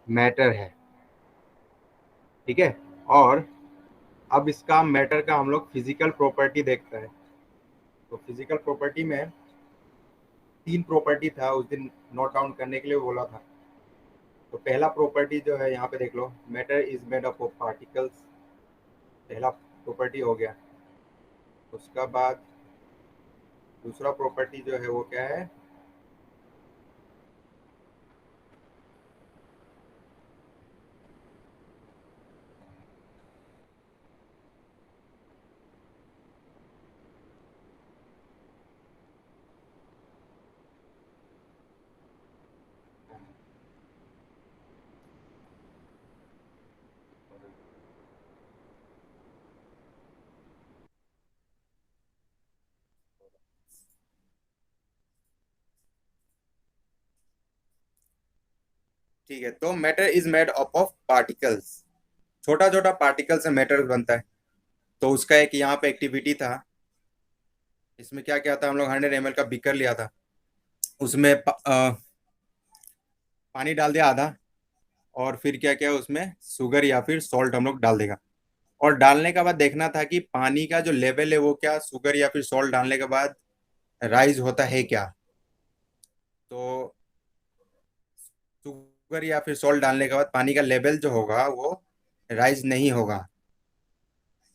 Matter है। ठीक है। और अब इसका मैटर का हम लोग फिजिकल प्रॉपर्टी देखते हैं। तो फिजिकल प्रॉपर्टी में तीन प्रॉपर्टी था उस दिन नोट डाउन करने के लिए बोला था। तो पहला प्रॉपर्टी जो है यहाँ पे देख लो, matter is made up of particles. पहला प्रॉपर्टी हो गया। उसका बाद दूसरा प्रॉपर्टी जो है वो क्या है? ठीक है, तो matter is made up of particles. छोटा छोटा पार्टिकल से मैटर बनता है। तो उसका एक यहाँ पे एक्टिविटी था। इसमें क्या क्या था, हम लोग 100 ml का बीकर लिया था। उसमें पानी डाल दिया आधा। और फिर क्या क्या उसमें शुगर या फिर सॉल्ट हम लोग डाल देगा। और डालने के बाद देखना था कि पानी का जो लेवल है वो क्या शुगर या फिर सॉल्ट डालने के बाद राइज होता है क्या। तो शुगर या फिर सॉल्ट डालने के बाद पानी का लेवल जो होगा वो राइज नहीं होगा,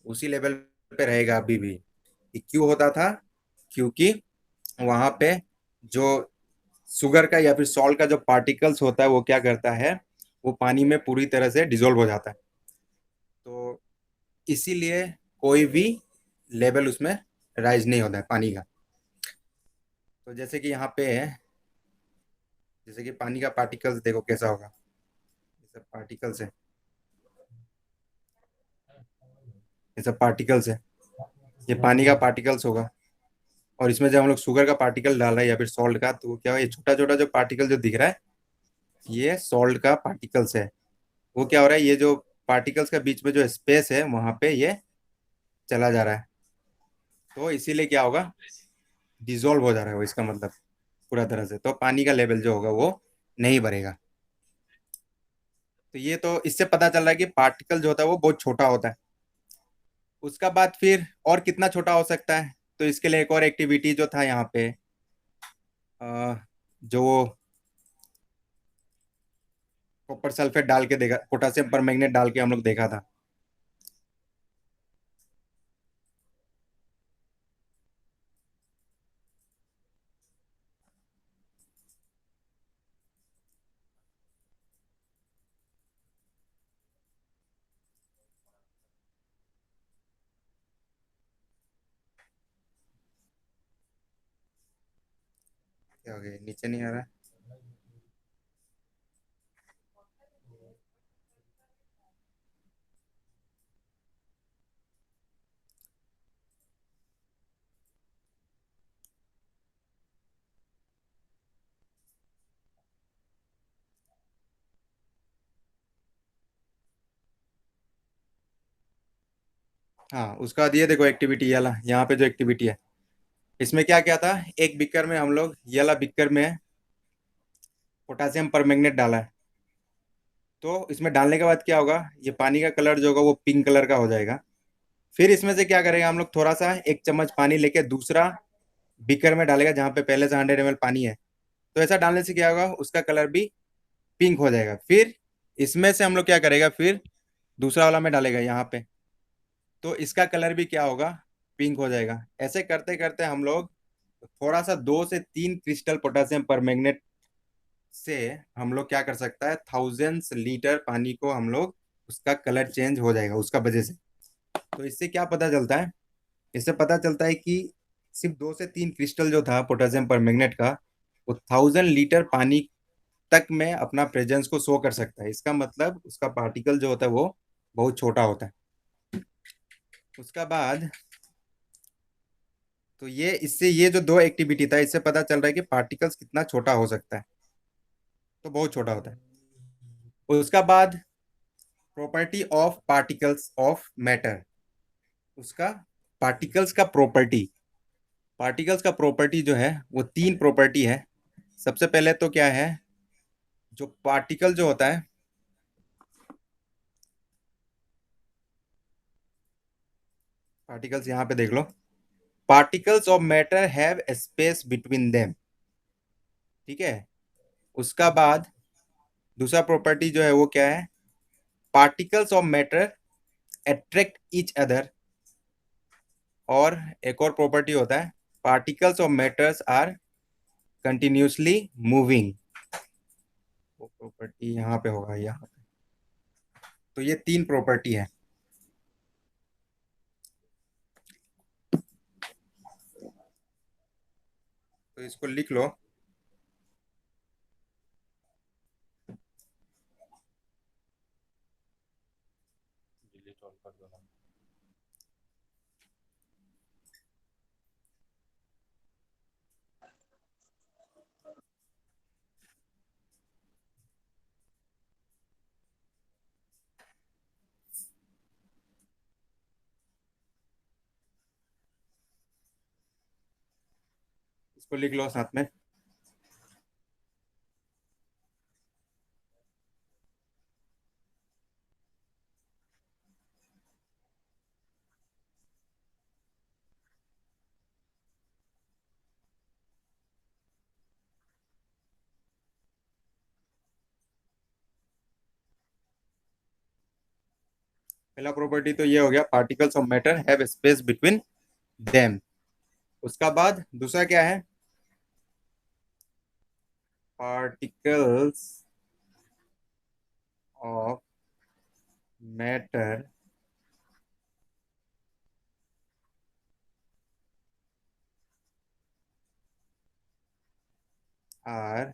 उसी लेवल पे रहेगा अभी भी। ये क्यों होता था? क्योंकि वहां पे जो शुगर का या फिर सॉल्ट का जो पार्टिकल्स होता है वो क्या करता है, वो पानी में पूरी तरह से डिसॉल्व हो जाता है। तो इसीलिए कोई भी लेवल उसमें राइज नहीं होता है पानी का। तो जैसे कि यहाँ पे है, जैसे कि पानी का पार्टिकल्स देखो कैसा होगा। ये सब पार्टिकल्स है, ये सब पार्टिकल्स है। ये पानी का पार्टिकल्स होगा। और इसमें जब हम लोग शुगर का पार्टिकल डाल रहे हैं या फिर सॉल्ट का, तो क्या है, ये छोटा छोटा जो पार्टिकल जो दिख रहा है ये सॉल्ट का पार्टिकल्स है। वो क्या हो रहा है, ये जो पार्टिकल्स के बीच में जो स्पेस है वहां पे ये चला जा रहा है। तो इसीलिए क्या होगा, डिजोल्व हो जा रहा है वो, इसका मतलब पूरा तरह से तो पानी का लेवल जो होगा वो नहीं बढ़ेगा। तो ये तो इससे पता चल रहा है कि पार्टिकल जो होता है वो बहुत छोटा होता है। उसका बाद फिर और कितना छोटा हो सकता है, तो इसके लिए एक और एक्टिविटी जो था यहाँ पे, जो कॉपर सल्फेट डाल के देखा, पोटासियम परमैंगनेट डाल के हम लोग देखा था। क्या हो गया, नीचे नहीं आ रहा है? हाँ, उसका बाद ये देखो एक्टिविटी, ये वाला यहाँ पे जो एक्टिविटी है, इसमें क्या क्या था, एक बिकर में हम लोग ये वाला बिकर में पोटासियम परमैंगनेट डाला है। तो इसमें डालने के बाद क्या होगा, ये पानी का कलर जो होगा वो पिंक कलर का हो जाएगा। फिर इसमें से क्या करेगा, हम लोग थोड़ा सा एक चम्मच पानी लेके दूसरा बीकर में डालेगा जहाँ पे पहले से 100 ml पानी है। तो ऐसा डालने से क्या होगा, उसका कलर भी पिंक हो जाएगा। फिर इसमें से हम लोग क्या करेगा, फिर दूसरा वाला में डालेगा यहाँ पे, तो इसका कलर भी क्या होगा, पिंक हो जाएगा। ऐसे करते करते हम लोग थोड़ा सा 2 से 3 क्रिस्टल पोटेशियम परमैंगनेट से हम लोग क्या कर सकता है, थाउजेंड्स लीटर पानी को हम लोग उसका कलर चेंज हो जाएगा उसका वजह से। तो इससे क्या पता चलता है, इससे पता चलता है कि सिर्फ 2 से 3 क्रिस्टल जो था पोटेशियम परमैंगनेट का, वो 1000 लीटर पानी तक में अपना प्रेजेंस को शो कर सकता है। इसका मतलब उसका पार्टिकल जो होता है वो बहुत छोटा होता है। उसका बाद तो ये इससे ये जो दो एक्टिविटी था इससे पता चल रहा है कि पार्टिकल्स कितना छोटा हो सकता है। तो बहुत छोटा होता है। उसका बाद property of particles of matter. उसका पार्टिकल्स का प्रॉपर्टी, पार्टिकल्स का प्रॉपर्टी जो है वो 3 प्रॉपर्टी है। सबसे पहले तो क्या है, जो पार्टिकल जो होता है पार्टिकल्स यहाँ पे देख लो, particles of matter have space between them. ठीक है। उसका बाद दूसरा प्रॉपर्टी जो है वो क्या है, particles of matter attract each other. और एक और प्रॉपर्टी होता है, particles of matters are continuously moving. वो प्रॉपर्टी यहाँ पे होगा, यहाँ पे। तो ये तीन प्रॉपर्टी है। तो इसको लिख लो। डिलीट ऑल कर दो ना। इसको लिख लो साथ में। पहला प्रॉपर्टी तो ये हो गया, particles of matter have space between them. उसका बाद दूसरा क्या है, particles of matter are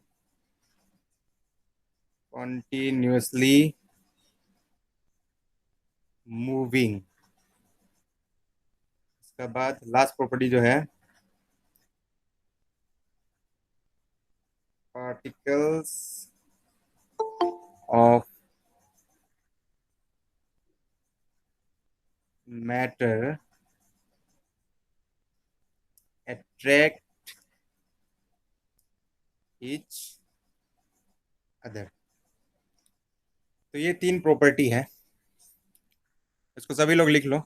continuously moving. उसका बाद लास्ट प्रॉपर्टी जो है, particles of matter attract each other. तो ये तीन प्रॉपर्टी है, इसको सभी लोग लिख लो।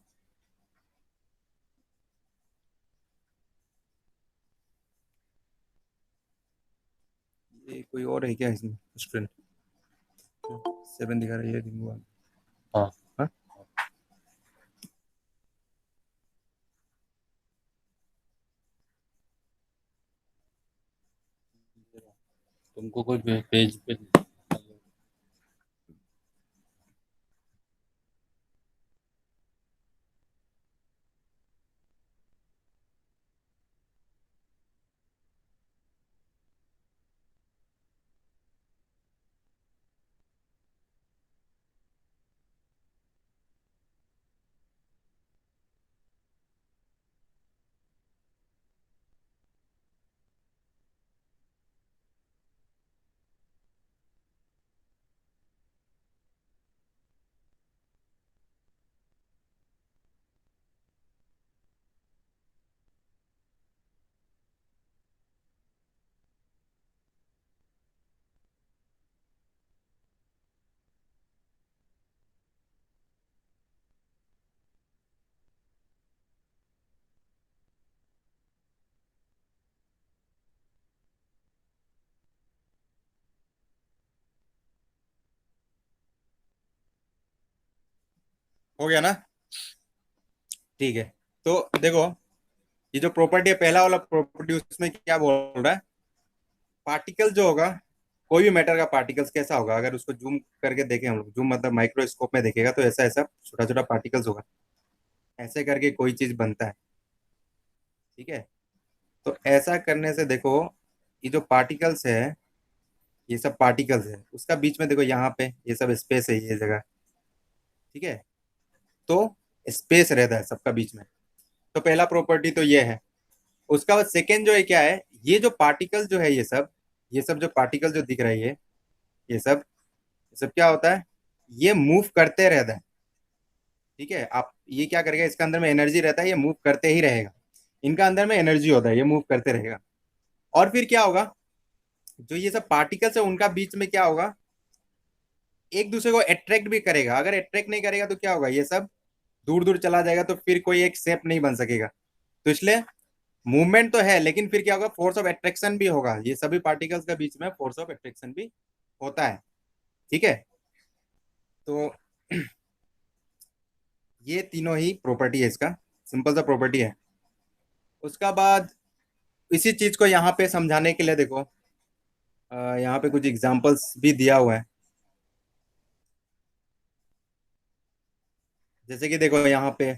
ये कोई और है क्या इसमें स्टूडेंट? 7 दिखा रहा है, ये रिमूव। हाँ, हाँ। तुमको कोई पेज पे हो गया ना? ठीक है। तो देखो, ये जो प्रॉपर्टी है, पहला वाला प्रॉपर्टी, उसमें क्या बोल रहा है, पार्टिकल जो होगा, कोई भी मैटर का पार्टिकल्स कैसा होगा, अगर उसको जूम करके देखें हम लोग, जूम मतलब माइक्रोस्कोप में देखेगा, तो ऐसा ऐसा छोटा छोटा पार्टिकल्स होगा, ऐसे करके कोई चीज बनता है। ठीक है। तो ऐसा करने से देखो, ये जो पार्टिकल्स है, ये सब पार्टिकल्स है, उसका बीच में देखो यहाँ पे ये सब स्पेस है, ये जगह। ठीक है। तो स्पेस रहता है सबका बीच में। तो पहला प्रॉपर्टी तो ये है। उसका बाद सेकेंड जो है क्या है, ये जो पार्टिकल जो है, ये सब जो पार्टिकल जो दिख रही है, ये सब क्या होता है, ये मूव करते रहता है। ठीक है। आप ये क्या करेगा, इसका अंदर में एनर्जी रहता है, ये मूव करते ही रहेगा। इनका अंदर में एनर्जी होता है, ये मूव करते रहेगा। और फिर क्या होगा, जो ये सब पार्टिकल्स है उनका बीच में क्या होगा, एक दूसरे को अट्रैक्ट भी करेगा। अगर अट्रैक्ट नहीं करेगा तो क्या होगा, ये सब दूर दूर चला जाएगा तो फिर कोई एक शेप नहीं बन सकेगा। तो इसलिए मूवमेंट तो है, लेकिन फिर क्या होगा, फोर्स ऑफ अट्रैक्शन भी होगा, ये सभी पार्टिकल्स के बीच में फोर्स ऑफ अट्रैक्शन भी होता है। ठीक है। तो ये तीनों ही प्रॉपर्टी है इसका, सिंपल सा प्रॉपर्टी है। उसका बाद इसी चीज को यहाँ पे समझाने के लिए देखो, यहाँ पे कुछ एग्जांपल्स भी दिया हुआ है। जैसे कि देखो यहाँ पे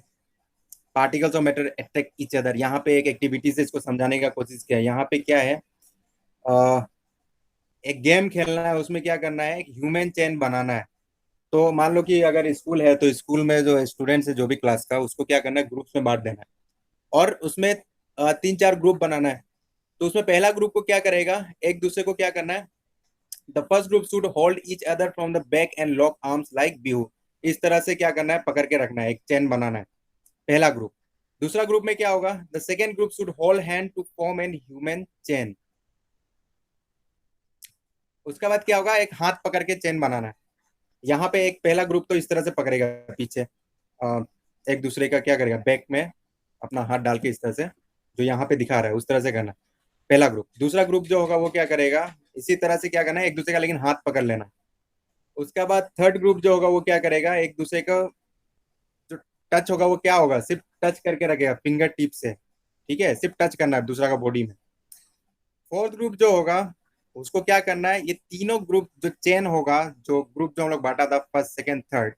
particles of matter attract each other, यहाँ पे एक एक्टिविटी से इसको समझाने का कोशिश किया है। यहाँ पे क्या है, अ, एक गेम खेलना है, उसमें क्या करना है, एक ह्यूमन चेन बनाना है। तो मान लो कि अगर स्कूल है तो स्कूल में जो स्टूडेंट्स है जो भी क्लास का, उसको क्या करना है, ग्रुप्स में बांट देना है। और उसमें 3-4 ग्रुप बनाना है। तो उसमें पहला ग्रुप को क्या करेगा, एक दूसरे को क्या करना है, the first group should hold each other from the back and lock arms like Bihu. इस तरह से क्या करना है, पकड़ के रखना है, एक चेन बनाना है, पहला ग्रुप। दूसरा ग्रुप में क्या होगा, the second group should hold hand to form an human chain. उसके बाद क्या होगा, एक हाथ पकड़ के चेन बनाना है। यहाँ पे एक पहला ग्रुप तो इस तरह से पकड़ेगा पीछे, एक दूसरे का क्या करेगा, बैक में अपना हाथ डाल के इस तरह से, जो यहाँ पे दिखा रहा है उस तरह से करना, पहला ग्रुप। दूसरा ग्रुप जो होगा वो क्या करेगा, इसी तरह से क्या करना है, एक दूसरे का लेकिन हाथ पकड़ लेना। उसके बाद थर्ड ग्रुप जो होगा वो क्या करेगा, एक दूसरे का जो टच होगा वो क्या होगा, सिर्फ टच करके रखेगा फिंगर टिप से। ठीक है, सिर्फ टच करना है दूसरा का बॉडी में। फोर्थ ग्रुप जो होगा उसको क्या करना है, ये तीनों ग्रुप जो चेन होगा, जो ग्रुप जो हम लोग बांटा था फर्स्ट सेकेंड थर्ड,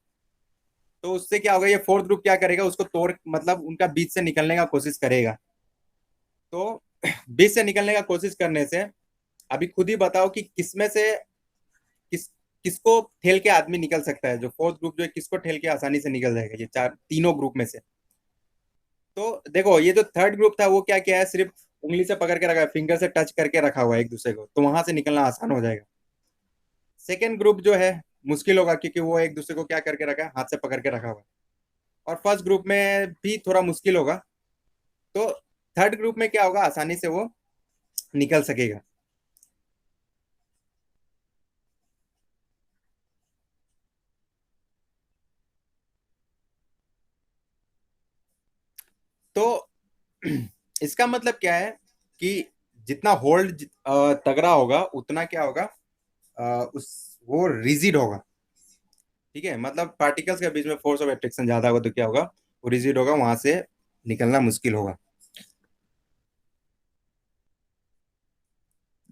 तो उससे क्या होगा, ये फोर्थ ग्रुप क्या करेगा, उसको तोड़ मतलब उनका बीच से निकलने का कोशिश करेगा। तो बीच से निकलने का कोशिश करने से अभी खुद ही बताओ कि किसमें से किस किसको ठेल के आदमी निकल सकता है, जो फोर्थ ग्रुप जो है किसको ठेल के आसानी से निकल जाएगा, ये चार तीनों ग्रुप में से। तो देखो ये जो थर्ड ग्रुप था वो क्या किया है, सिर्फ उंगली से पकड़ के रखा है, फिंगर से टच करके रखा हुआ है एक दूसरे को, तो वहां से निकलना आसान हो जाएगा। सेकेंड ग्रुप जो है मुश्किल होगा, क्योंकि वो एक दूसरे को क्या करके रखा है, हाथ से पकड़ के रखा हुआ है। और फर्स्ट ग्रुप में भी थोड़ा मुश्किल होगा। तो थर्ड ग्रुप में क्या होगा, आसानी से वो निकल सकेगा। तो इसका मतलब क्या है कि जितना होल्ड तगड़ा होगा उतना क्या होगा, उस वो रिजिड होगा। ठीक है, मतलब पार्टिकल्स के बीच में फोर्स ऑफ अट्रैक्शन ज्यादा होगा तो क्या होगा, वो रिजिड होगा, वहां से निकलना मुश्किल होगा।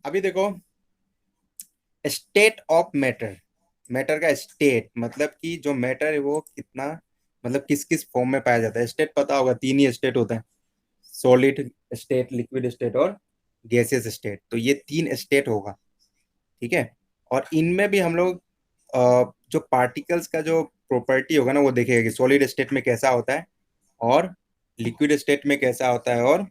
अभी देखो, स्टेट ऑफ मैटर, मैटर का स्टेट मतलब कि जो मैटर है वो कितना, मतलब किस किस फॉर्म में पाया जाता है। स्टेट पता होगा, तीन ही स्टेट होता है, सॉलिड स्टेट, लिक्विड स्टेट और गैसियस स्टेट। तो ये तीन स्टेट होगा। ठीक है। और इनमें भी हम लोग जो पार्टिकल्स का जो प्रॉपर्टी होगा ना वो देखेगा कि सॉलिड स्टेट में कैसा होता है, और लिक्विड स्टेट में कैसा होता है, और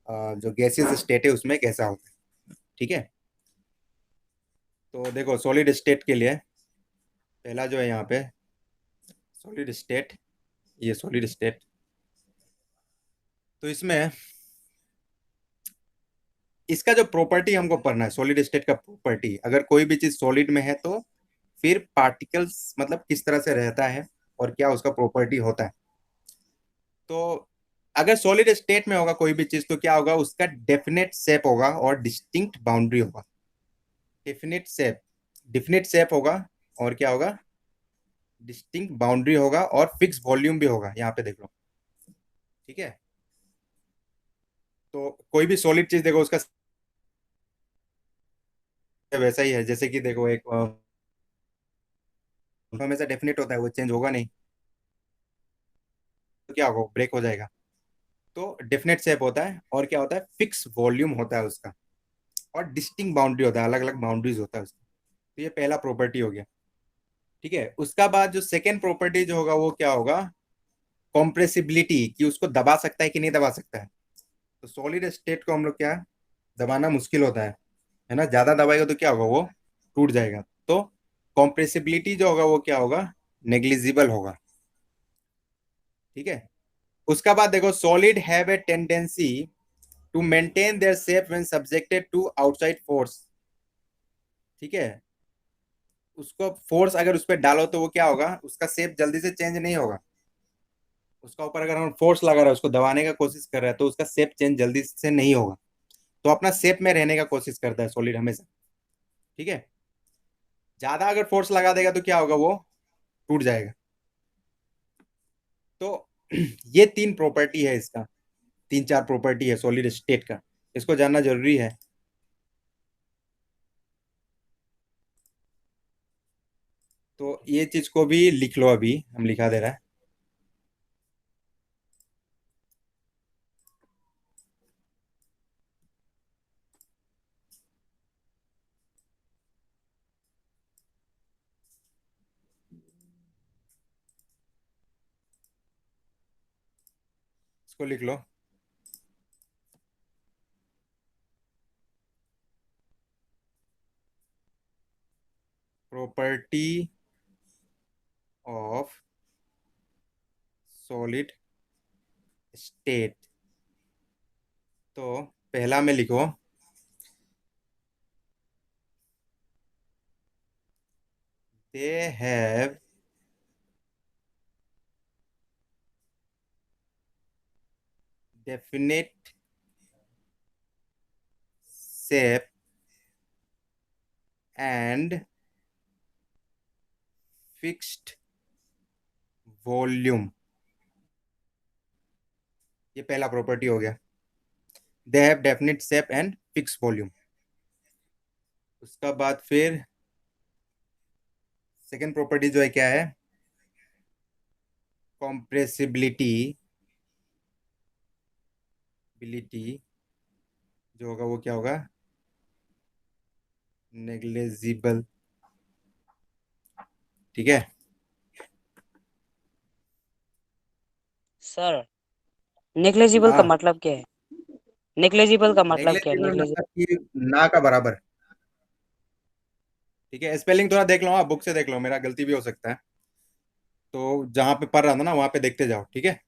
जो गैसियस स्टेट है उसमें कैसा होता है। ठीक है। तो देखो सॉलिड स्टेट के लिए पहला जो है यहाँ पे सॉलिड स्टेट, ये सॉलिड स्टेट। तो इसमें इसका जो प्रॉपर्टी हमको पढ़ना है, सॉलिड स्टेट का प्रॉपर्टी, अगर कोई भी चीज सॉलिड में है तो फिर पार्टिकल्स मतलब किस तरह से रहता है और क्या उसका प्रॉपर्टी होता है। तो अगर सॉलिड स्टेट में होगा कोई भी चीज तो क्या होगा, उसका डेफिनेट शेप होगा और डिस्टिंक्ट बाउंड्री होगा। डेफिनेट शेप, डिफिनेट शेप होगा, और क्या होगा, डिस्टिंक्ट बाउंड्री होगा, और फिक्स वॉल्यूम भी होगा, यहाँ पे देख लो। ठीक है। तो कोई भी सॉलिड चीज देखो उसका वैसा ही है, जैसे कि देखो एक हमेशा डेफिनेट होता है, वो चेंज होगा नहीं, तो क्या होगा, ब्रेक हो जाएगा। तो डेफिनेट शेप होता है, और क्या होता है, फिक्स वॉल्यूम होता है उसका, और डिस्टिंक्ट बाउंड्री होता है, अलग अलग बाउंड्रीज होता है उसका। तो ये पहला प्रॉपर्टी हो गया। ठीक है। उसका बाद जो सेकेंड प्रॉपर्टी जो होगा वो क्या होगा, कॉम्प्रेसिबिलिटी, कि उसको दबा सकता है कि नहीं दबा सकता है। तो सॉलिड स्टेट को हम लोग क्या, दबाना मुश्किल होता है ना, ज्यादा दबाएगा तो क्या होगा, वो टूट जाएगा। तो कॉम्प्रेसिबिलिटी जो होगा वो क्या होगा, नेग्लिजिबल होगा। ठीक है। उसका बाद देखो, solid have a tendency to maintain their shape when subjected to outside force. ठीक है। उसको फोर्स अगर उस पर डालो तो वो क्या होगा, उसका शेप जल्दी से चेंज नहीं होगा। उसका ऊपर अगर हम फोर्स लगा रहे हैं, उसको दबाने का कोशिश कर रहे हैं, तो उसका शेप चेंज जल्दी से नहीं होगा। तो अपना शेप में रहने का कोशिश करता है सॉलिड हमेशा। ठीक है। ज्यादा अगर फोर्स लगा देगा तो क्या होगा, वो टूट जाएगा। तो ये तीन प्रॉपर्टी है इसका, तीन चार प्रॉपर्टी है सॉलिड स्टेट का। इसको जानना जरूरी है। तो ये चीज को भी लिख लो, अभी हम लिखा दे रहा है। इसको लिख लो। Property of solid state. तो पहला में लिखो, they have definite shape and fixed volume. ये पहला प्रॉपर्टी हो गया। They have definite shape and fix volume. उसका बाद फिर सेकेंड प्रॉपर्टी जो है क्या है, कॉम्प्रेसिबिलिटी। बिलिटी जो होगा वो क्या होगा, नेग्लेजिबल। ठीक है। सर, नेग्लेजिबल का हाँ, मतलब क्या है? नेग्लेजिबल का मतलब क्या है? Negligible negligible. मतलब कि ना का बराबर। ठीक है, स्पेलिंग थोड़ा देख लो, हाँ बुक से देख लो, मेरा गलती भी हो सकता है। तो जहां पे पढ़ रहा था ना वहां पे देखते जाओ, ठीक है।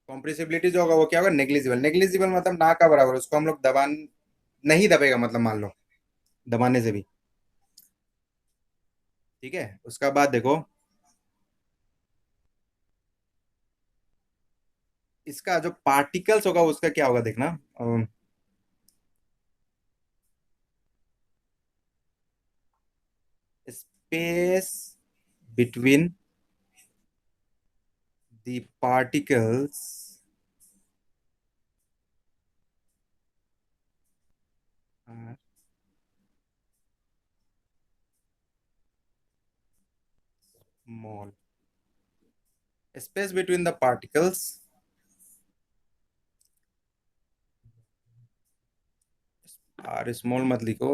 कॉम्प्रेसिबिलिटी जो होगा वो क्या होगा, नेग्लिजिबल। नेग्लिजिबल मतलब ना का बराबर, उसको हम लोग दबा नहीं दबेगा, मतलब मान लो दबाने से भी। ठीक है। उसका बाद देखो, इसका जो पार्टिकल्स होगा उसका क्या होगा देखना। Space between the particles small। Space between the particles are small मत लिखो,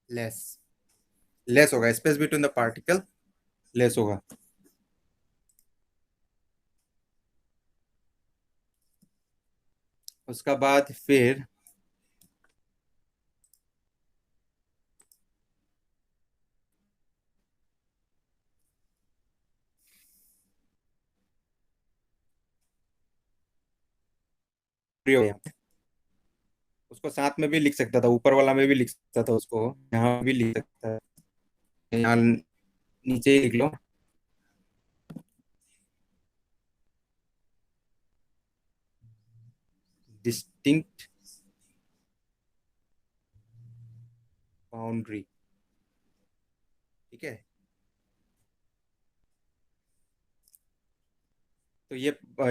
लेस। लेस होगा, space between the particle less होगा। उसका बाद फिर उसको साथ में भी लिख सकता था, ऊपर वाला में भी लिख सकता था, उसको यहाँ भी लिख सकता है। यहाँ नीचे ही लिख लो, डिस्टिंक्ट बाउंड्री। ठीक है। तो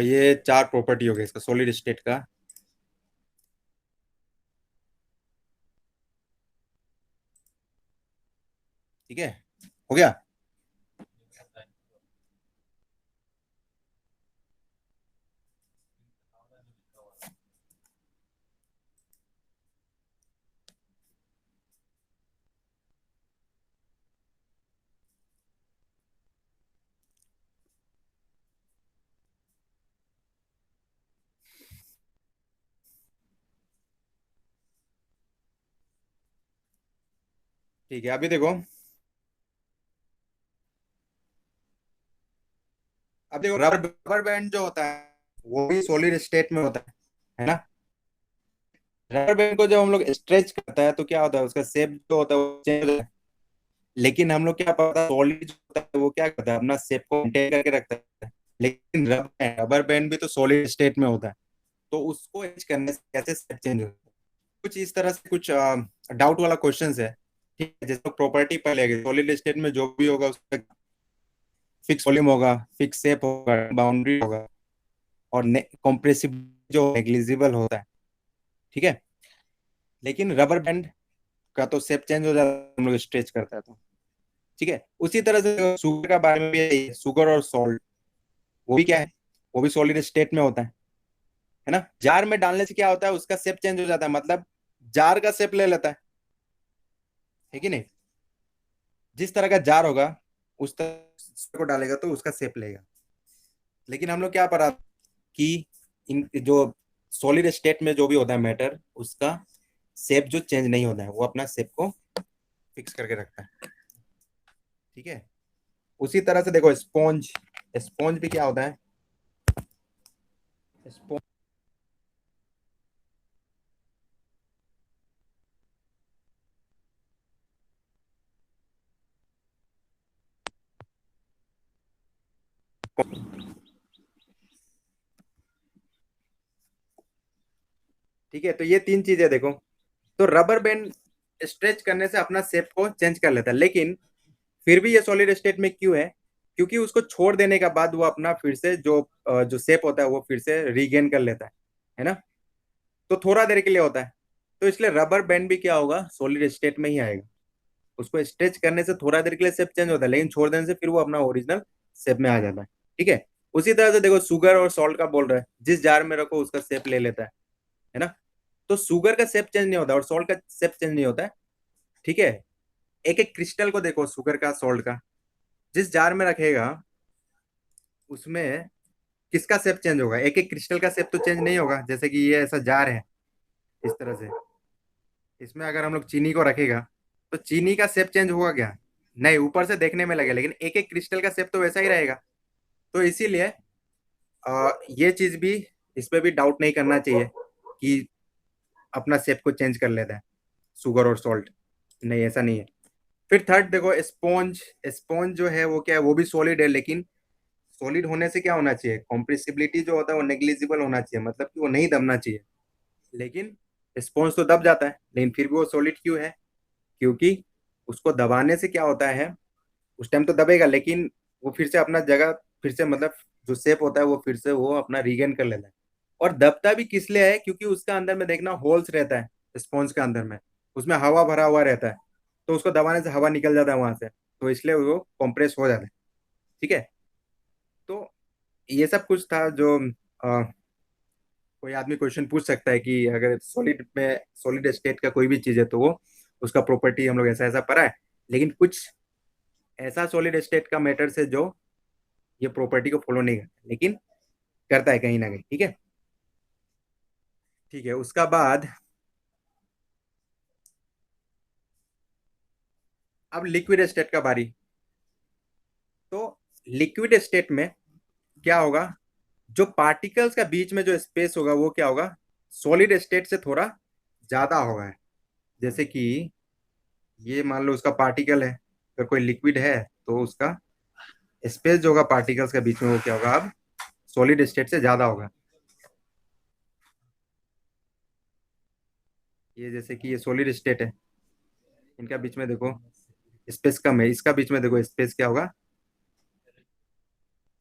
ये चार प्रॉपर्टी हो गई इसका सॉलिड स्टेट का। ठीक है, हो गया। ठीक है, अभी देखो, अब देखो रबर रबर बैंड जो होता है वो भी सॉलिड स्टेट में होता है ना। रबर बैंड को जब हम लोग स्ट्रेच करता है तो क्या होता है, उसका शेप जो होता है वो चेंज होता है। लेकिन हम लोग क्या पता, सॉलिड जो होता है वो क्या करता है, अपना शेप को मेंटेन करके रखता है। लेकिन रबर बैंड भी तो सॉलिड स्टेट में होता है, तो उसको एच करने से कैसे शेप चेंज होता है। कुछ इस तरह से कुछ डाउट वाला क्वेश्चन है। ठीक है, जैसे प्रॉपर्टी पहले सॉलिड स्टेट में जो भी होगा उसका फिक्स वॉल्यूम होगा, फिक्स शेप होगा, बाउंड्री होगा, और कॉम्प्रेसिव जो नेग्लिजिबल होता है। ठीक है, लेकिन रबर बैंड का तो शेप चेंज हो जाता है हम लोग स्ट्रेच करता है तो। ठीक है, उसी तरह से शुगर का बारे में भी यही है, शुगर और सॉल्ट वो भी क्या है, वो भी सॉलिड स्टेट में होता है ना। जार में डालने से क्या होता है, उसका शेप चेंज हो जाता है, मतलब जार का शेप ले लेता है कि नहीं। जिस तरह का जार होगा उस तरह को डालेगा तो उसका शेप लेगा। लेकिन हम लोग क्या पढ़ा कि इन जो सॉलिड स्टेट में जो भी होता है मैटर, उसका शेप जो चेंज नहीं होता है, वो अपना शेप को फिक्स करके रखता है। ठीक है, उसी तरह से देखो स्पॉन्ज, स्पॉन्ज भी क्या होता है, स्पॉन्ज। ठीक है, तो ये तीन चीजें देखो। तो रबर बैंड स्ट्रेच करने से अपना शेप को चेंज कर लेता है, लेकिन फिर भी ये सॉलिड स्टेट में क्यों है, क्योंकि उसको छोड़ देने के बाद वो अपना फिर से जो शेप होता है वो फिर से रीगेन कर लेता है ना। तो थोड़ा देर के लिए होता है, तो इसलिए रबर बैंड भी क्या होगा, सॉलिड स्टेट में ही आएगा। उसको स्ट्रेच करने से थोड़ा देर के लिए शेप चेंज होता है, लेकिन छोड़ देने से फिर वो अपना ओरिजिनल शेप में आ जाता है। ठीक है, उसी तरह से देखो शुगर और सॉल्ट का बोल रहा है, जिस जार में रखो उसका शेप ले लेता है ना। तो शुगर का शेप चेंज नहीं होता और सॉल्ट का शेप चेंज नहीं होता है। ठीक है, एक एक क्रिस्टल को देखो, शुगर का सॉल्ट का, जिस जार में रखेगा उसमें किसका शेप चेंज होगा, एक एक क्रिस्टल का शेप तो चेंज नहीं होगा। जैसे कि ये ऐसा जार है इस तरह से, इसमें अगर हम लोग चीनी को रखेगा तो चीनी का शेप चेंज होगा क्या, नहीं, ऊपर से देखने में लगेगा, लेकिन एक एक क्रिस्टल का शेप तो वैसा ही रहेगा। तो इसीलिए ये चीज भी, इस पे भी डाउट नहीं करना चाहिए कि अपना शेप को चेंज कर लेता है शुगर और सॉल्ट, नहीं ऐसा नहीं है। फिर थर्ड देखो स्पॉन्ज, स्पॉन्ज जो है वो क्या है, वो भी सॉलिड है, लेकिन सॉलिड होने से क्या होना चाहिए, कॉम्प्रेसिबिलिटी जो होता है वो नेग्लिजिबल होना चाहिए, मतलब कि वो नहीं दबना चाहिए। लेकिन स्पॉन्ज तो दब जाता है, लेकिन फिर भी वो सॉलिड क्यों है, क्योंकि उसको दबाने से क्या होता है, उस टाइम तो दबेगा लेकिन वो फिर से अपना जगह, फिर से मतलब जो शेप होता है वो फिर से वो अपना रीगेन कर लेता है। और दबता भी किस लिए है, क्योंकि उसका अंदर में देखना होल्स रहता है स्पॉन्ज के अंदर में, उसमें हवा भरा हुआ रहता है, तो उसको दबाने से हवा निकल जाता है वहां से, तो इसलिए वो कंप्रेस हो जाता है। ठीक है, तो ये सब कुछ था जो कोई आदमी क्वेश्चन पूछ सकता है कि अगर सॉलिड में, सॉलिड स्टेट का कोई भी चीज है तो वो उसका प्रॉपर्टी हम लोग ऐसा ऐसा पढ़ा है। लेकिन कुछ ऐसा सॉलिड स्टेट का मैटर से जो ये प्रॉपर्टी को फॉलो नहीं करता, लेकिन करता है कहीं ना कहीं। ठीक है, ठीक है, उसका बाद अब लिक्विड स्टेट का बारी। तो लिक्विड स्टेट में क्या होगा, जो पार्टिकल्स का बीच में जो स्पेस होगा वो क्या होगा, सॉलिड स्टेट से थोड़ा ज्यादा होगा। जैसे कि ये मान लो उसका पार्टिकल है, अगर कोई लिक्विड है तो उसका स्पेस जो होगा पार्टिकल्स के बीच में वो क्या होगा, अब सॉलिड स्टेट से ज्यादा होगा। ये जैसे कि ये सॉलिड स्टेट है, इनका बीच में देखो स्पेस कम है, इसका बीच में देखो स्पेस क्या होगा,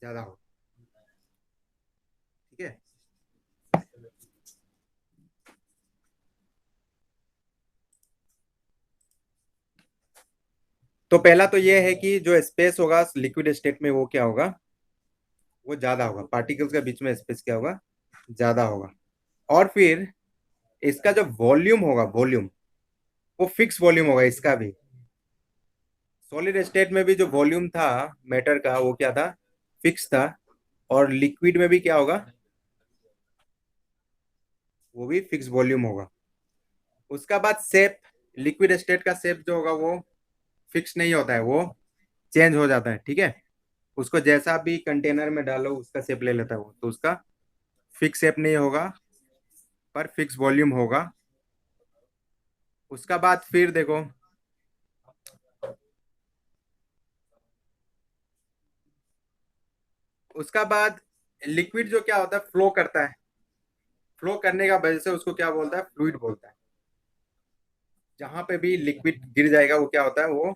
ज्यादा होगा। ठीक है, तो पहला तो ये है कि जो स्पेस होगा लिक्विड स्टेट में वो क्या होगा, वो ज्यादा होगा, पार्टिकल्स के बीच में स्पेस क्या होगा, ज्यादा होगा। और फिर इसका जो वॉल्यूम होगा, वॉल्यूम वो फिक्स वॉल्यूम होगा इसका भी। सॉलिड स्टेट में भी जो वॉल्यूम था मैटर का वो क्या था, फिक्स था। और लिक्विड में भी क्या होगा, वो भी फिक्स वॉल्यूम होगा। उसका बाद शेप, लिक्विड स्टेट का शेप जो होगा वो फिक्स नहीं होता है, वो चेंज हो जाता है। ठीक है, उसको जैसा भी कंटेनर में डालो उसका शेप ले लेता है वो, तो उसका फिक्स शेप नहीं होगा पर फिक्स वॉल्यूम होगा। उसका बाद फिर देखो, उसका बाद लिक्विड जो क्या होता है फ्लो करता है, फ्लो करने का वजह से उसको क्या बोलता है, फ्लूइड बोलता है। जहां पे भी लिक्विड गिर जाएगा वो क्या होता है, वो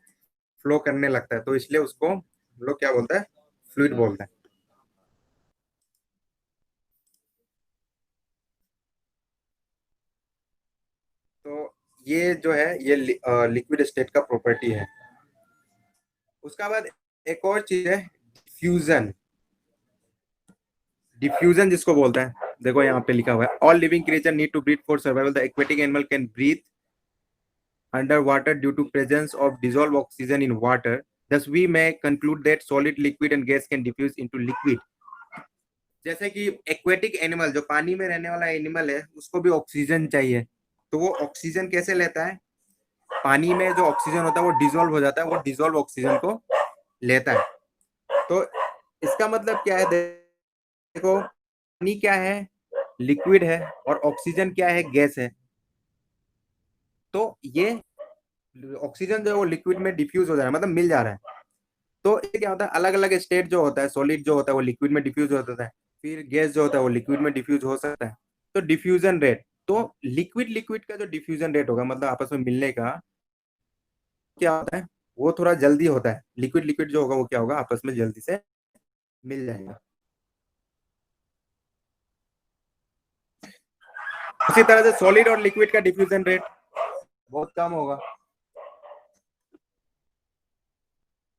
फ्लो करने लगता है, तो इसलिए उसको हम लोग क्या बोलता है, फ्लूइड बोलता है। तो ये जो है ये लिक्विड स्टेट का प्रॉपर्टी है। उसका बाद एक और चीज है, डिफ्यूजन। डिफ्यूजन जिसको बोलते हैं, देखो यहाँ पे लिखा हुआ है, all living creature need to breathe for survival, the aquatic animal can breathe under water due to presence of dissolve oxygen in water, thus we may conclude that solid liquid and gas can diffuse into liquid। जैसे कि aquatic animal जो पानी में रहने वाला animal है उसको भी ऑक्सीजन चाहिए, तो वो ऑक्सीजन कैसे लेता है, पानी में जो ऑक्सीजन होता है वो डिजोल्व हो जाता है, वो डिजोल्व ऑक्सीजन को लेता है। तो इसका मतलब क्या है, देखो पानी क्या है, लिक्विड है, और ऑक्सीजन क्या है, गैस है। तो ये ऑक्सीजन जो है वो लिक्विड में डिफ्यूज हो जा रहा है, मतलब मिल जा रहा है। तो ये क्या होता है, अलग अलग स्टेट जो होता है, सॉलिड जो होता है वो लिक्विड में डिफ्यूज हो जाता है, फिर गैस जो होता है वो लिक्विड में डिफ्यूज हो सकता है। तो डिफ्यूजन रेट, तो लिक्विड लिक्विड का जो डिफ्यूजन रेट होगा, मतलब आपस में मिलने का क्या होता है, वो थोड़ा जल्दी होता है। लिक्विड लिक्विड जो होगा वो क्या होगा, आपस में जल्दी से मिल जाएगा। उसी तरह से सॉलिड और लिक्विड का डिफ्यूजन रेट बहुत कम होगा।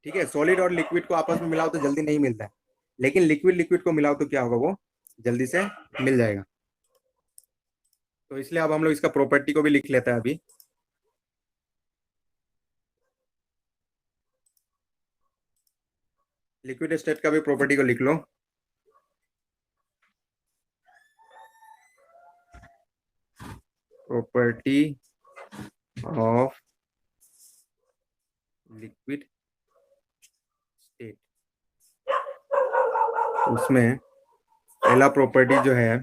ठीक है, सॉलिड और लिक्विड को आपस में मिलाओ तो जल्दी नहीं मिलता है, लेकिन लिक्विड लिक्विड को मिलाओ तो क्या होगा, वो जल्दी से मिल जाएगा। तो इसलिए अब हम लोग इसका प्रॉपर्टी को भी लिख लेते हैं अभी। लिक्विड स्टेट का भी प्रॉपर्टी को लिख लो। प्रॉपर्टी ऑफ लिक्विड स्टेट, उसमें पहला प्रॉपर्टी जो है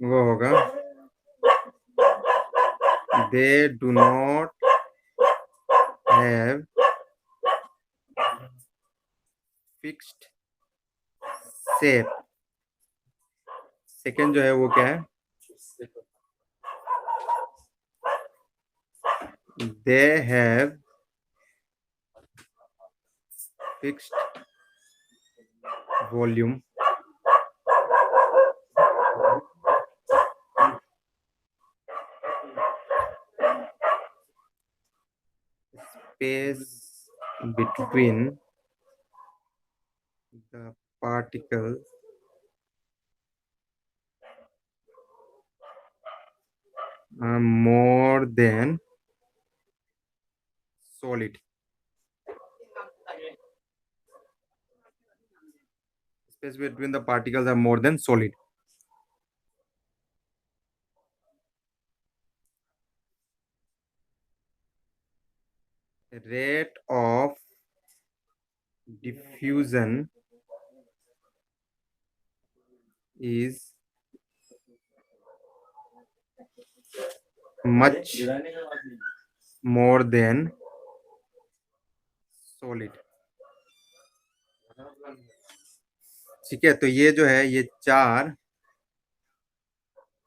वो होगा, they do not have fixed shape. Second जो है वो क्या है, they have fixed volume. Space between the particles are more than solid। Space between the particles are more than solid। Rate of diffusion is much more than solid। ठीक है, तो ये जो है ये चार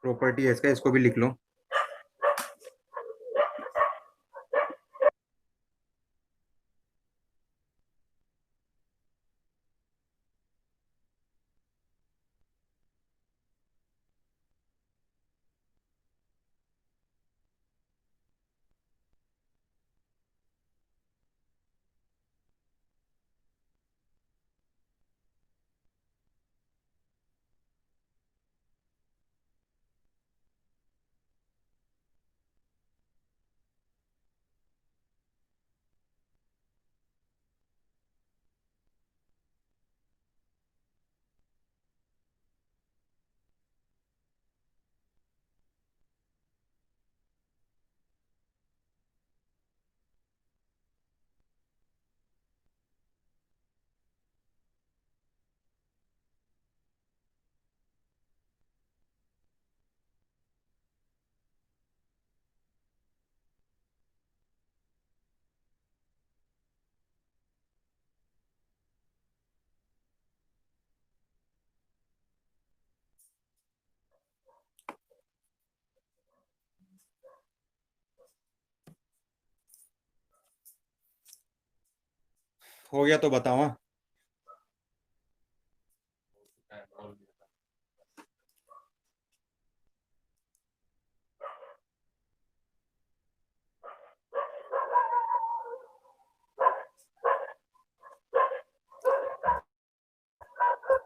प्रॉपर्टी है इसका, इसको भी लिख लो। हो गया तो बताओ। हाँ। बोल दिया।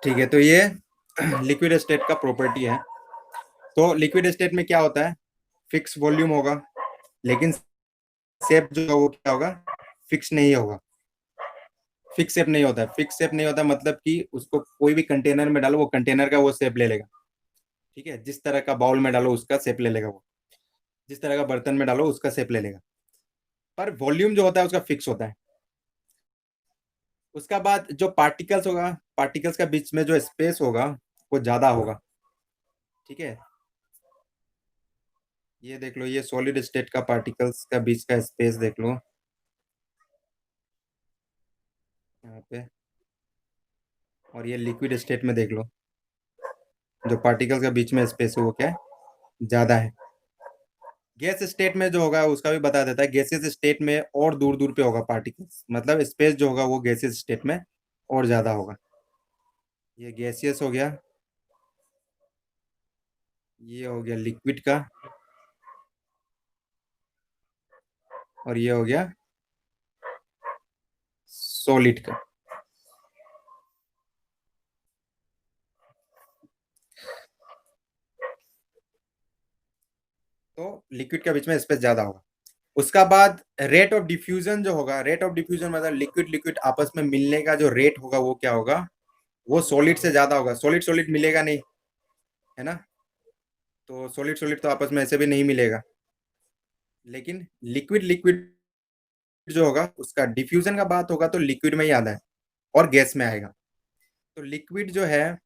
ठीक है, तो ये लिक्विड स्टेट का प्रॉपर्टी है। तो लिक्विड स्टेट में क्या होता है, फिक्स वॉल्यूम होगा, लेकिन शेप जो है वो क्या होगा, फिक्स नहीं होगा। फिक्स शेप नहीं होता है, फिक्स शेप नहीं होता मतलब कि उसको कोई भी कंटेनर में डालो, वो कंटेनर का वो शेप ले लेगा। ठीक है, जिस तरह का बाउल में डालो उसका शेप ले लेगा वो, जिस तरह का बर्तन में डालो उसका शेप ले लेगा। पर वॉल्यूम जो होता है उसका फिक्स होता है। उसका बाद जो पार्टिकल्स होगा, पार्टिकल्स का बीच में जो स्पेस होगा वो ज्यादा होगा। ठीक है, ये देख लो, ये सॉलिड स्टेट का पार्टिकल्स का बीच का स्पेस देख लो यहाँ पे। और ये लिक्विड स्टेट में देख लो, जो पार्टिकल्स का बीच में स्पेस है वो क्या है, ज्यादा है। गैस स्टेट में जो होगा उसका भी बता देता है, गैसेस स्टेट में और दूर दूर पे होगा पार्टिकल्स, मतलब स्पेस जो होगा वो गैसेस स्टेट में और ज्यादा होगा। ये गैसियस हो गया, ये हो गया लिक्विड का, और ये हो गया सॉलिड का। तो लिक्विड के बीच में स्पेस ज्यादा होगा। उसका बाद रेट ऑफ डिफ्यूजन जो होगा, रेट ऑफ डिफ्यूजन मतलब लिक्विड लिक्विड आपस में मिलने का जो रेट होगा वो क्या होगा, वो सॉलिड से ज्यादा होगा। सॉलिड सॉलिड मिलेगा नहीं, है ना, तो सॉलिड सॉलिड तो आपस में ऐसे भी नहीं मिलेगा। लेकिन लिक्विड लिक्विड जो होगा उसका डिफ्यूजन का बात होगा तो लिक्विड में ही आता है और गैस में आएगा। तो लिक्विड जो है,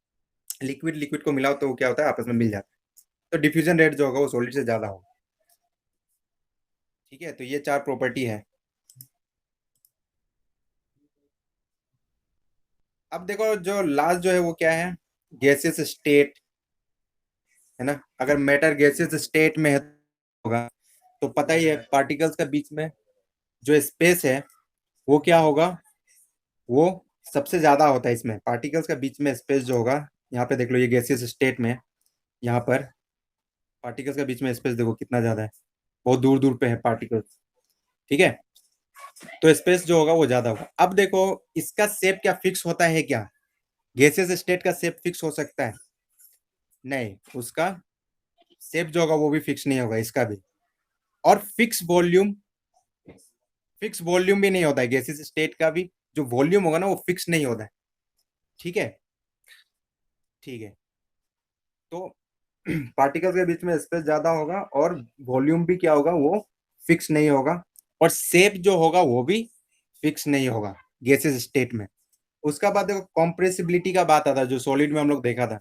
लिक्विड लिक्विड को मिलाओ तो वो क्या होता है, आपस में मिल जाता है। तो डिफ्यूजन रेट जो होगा वो सॉलिड से ज्यादा होगा। ठीक है, तो ये चार प्रॉपर्टी है। अब देखो जो लास्ट जो है वो क्या है, गैसेस स्टेट, है ना। अगर मैटर गैसेस स्टेट में है होगा तो पता ही है पार्टिकल्स का बीच में जो स्पेस है वो क्या होगा, वो सबसे ज्यादा होता है। इसमें पार्टिकल्स का बीच में स्पेस जो होगा, यहाँ पे देख लो, ये गैसियस स्टेट में, यहाँ पर पार्टिकल्स का बीच में स्पेस देखो कितना ज्यादा है, बहुत दूर दूर पे है पार्टिकल्स। ठीक है, तो स्पेस जो होगा वो ज्यादा होगा। अब देखो, इसका शेप क्या फिक्स होता है क्या, गैसियस स्टेट का शेप फिक्स हो सकता है, नहीं, उसका शेप जो होगा वो भी फिक्स नहीं होगा, इसका भी। और फिक्स वॉल्यूम भी नहीं होता है गैसेस स्टेट का भी, जो वॉल्यूम होगा ना वो फिक्स नहीं होता है। ठीक है, ठीक है, तो पार्टिकल्स के बीच में स्पेस ज्यादा होगा और वॉल्यूम भी क्या होगा, वो फिक्स नहीं होगा। और शेप जो होगा वो भी फिक्स नहीं होगा गैसेस स्टेट में। उसका बाद देखो कॉम्प्रेसिबिलिटी का बात आता है, जो सॉलिड में हम लोग देखा था,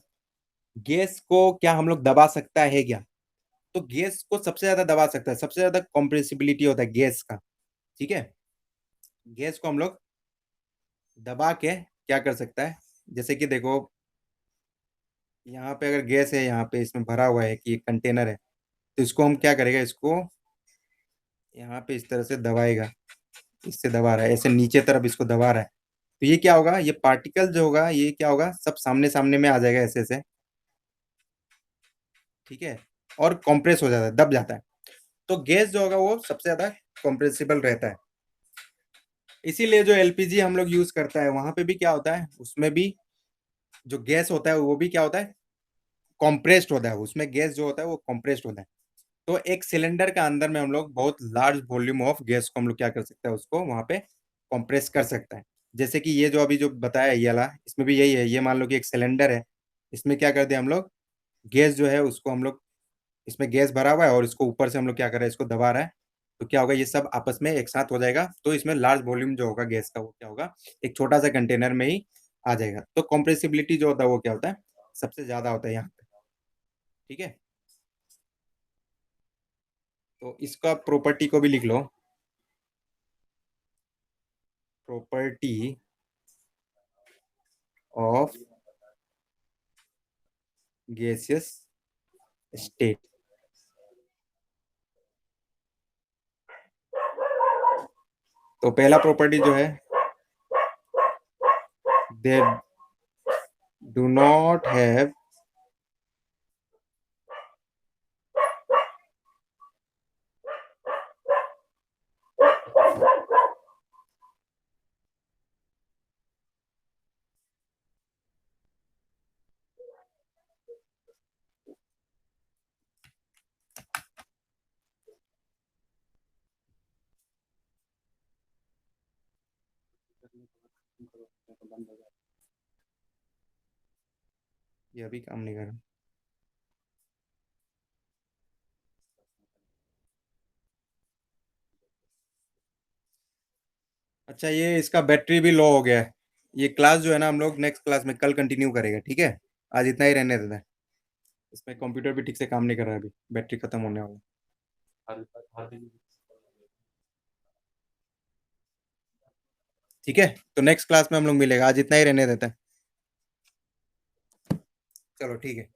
गैस को क्या हम लोग दबा सकता है क्या, तो गैस को सबसे ज्यादा दबा सकता है, सबसे ज्यादा कॉम्प्रेसिबिलिटी होता है गैस का। ठीक है, गैस को हम लोग दबा के क्या कर सकता है, जैसे कि देखो, यहाँ पे अगर गैस है, यहाँ पे इसमें भरा हुआ है कि ये कंटेनर है, तो इसको हम क्या करेगा, इसको यहाँ पे इस तरह से दबाएगा, इससे दबा रहा है, ऐसे नीचे तरफ इसको दबा रहा है, तो ये क्या होगा, ये पार्टिकल जो होगा ये क्या होगा, सब सामने सामने में आ जाएगा ऐसे ऐसे। ठीक है, और कंप्रेस हो जाता है, दब जाता है। तो गैस जो होगा वो सबसे ज्यादा कंप्रेसिबल रहता है। इसीलिए जो एलपीजी हम लोग यूज करता है वहां पे भी क्या होता है, उसमें भी जो गैस होता है वो भी क्या होता है, कॉम्प्रेस्ड होता है, उसमें गैस जो होता है वो कॉम्प्रेस्ड होता है। तो एक सिलेंडर का अंदर में हम लोग बहुत लार्ज वॉल्यूम ऑफ गैस को हम लोग क्या कर सकते हैं, उसको वहां पे कंप्रेस कर सकता है। जैसे कि ये जो अभी जो बताया ये वाला, इसमें भी यही है, ये मान लो कि एक सिलेंडर है, इसमें क्या कर दिया हम लोग, गैस जो है उसको हम लोग, इसमें गैस भरा हुआ है और इसको ऊपर से हम लोग क्या कर रहे हैं, इसको दबा रहा है, तो क्या होगा, ये सब आपस में एक साथ हो जाएगा, तो इसमें लार्ज वॉल्यूम जो होगा गैस का वो क्या होगा, एक छोटा सा कंटेनर में ही आ जाएगा। तो कॉम्प्रेसिबिलिटी जो होता है वो क्या होता है, सबसे ज्यादा होता है यहाँ पे। ठीक है, तो इसका प्रॉपर्टी को भी लिख लो, प्रॉपर्टी ऑफ गैसियस स्टेट। तो पहला प्रॉपर्टी जो है they do not have ये अभी काम नहीं कर रहा। अच्छा, ये इसका बैटरी भी लो हो गया है। ये क्लास जो है ना, हम लोग नेक्स्ट क्लास में कल कंटिन्यू करेंगे, ठीक है? आज इतना ही रहने देता है। इसमें कंप्यूटर भी ठीक से काम नहीं कर रहा है, अभी बैटरी खत्म होने वाला है। हर दिन ठीक है, तो नेक्स्ट क्लास में हम लोग मिलेगा, आज इतना ही रहने देता है। चलो ठीक है।